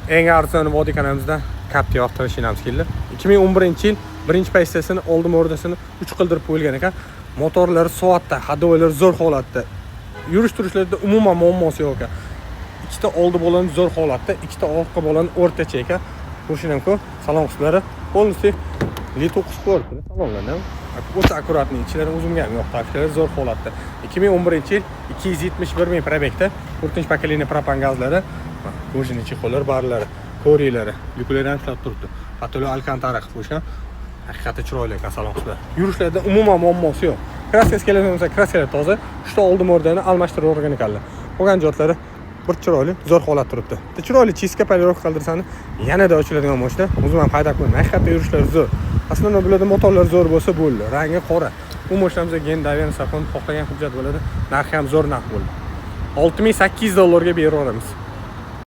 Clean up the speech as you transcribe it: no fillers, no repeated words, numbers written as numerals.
Eng arzon vodiy kanalimizda katta yoqtir mashinamiz keldi. 2011-yil birinchi pozitsiyasini oldin o'rdasini 3 qildirib qo'yilgan ekan. Motorlari soatda, hadovalar zo'r holatda. Yurish-turishlarda umuman muammosi yo'q ekan. Ikkita oldi bo'lgan zo'r holatda, ikkita orqa bo'lgan o'rtacha ekan. Mashinamku salon qislari полностью Li9 Sport salonlardan. O'ta akkuratni, ichlari uzunga ham yo'q, tafsilari zo'r holatda. 2011-yil 271 ming probekda 4-chi pokoleniya propan gazlari, qo'shini chexollar barlari, koreylari, lyuklari ham ishlab turibdi. Hatto'li alkantara qilib qo'yishgan. Haqiqatda chiroyli ekan salon qishlari. Yurishlarda umuman muammosi yo'q. Kraskasi keladigan bo'lsa, kraskalar toza, uchta oldi mordani almashtirib o'rgan ekanlar. Qolgan joylari bir chiroyli, zo'r holat turibdi. Chiroyli chiska polirovka qildirsani yanada ochiladigan mashina. O'zim ham qayda qo'ydim. Haqiqatda yurishlari zo'r. Aslida bularda motorlar zo'r bo'lsa bo'ldi. Rangi qora. Bu mashinamizga Gendavian Safon xohlagan hujjat bo'ladi. Narxi ham zo'r narx bo'ldi. $6,800 ga berib yuboramiz.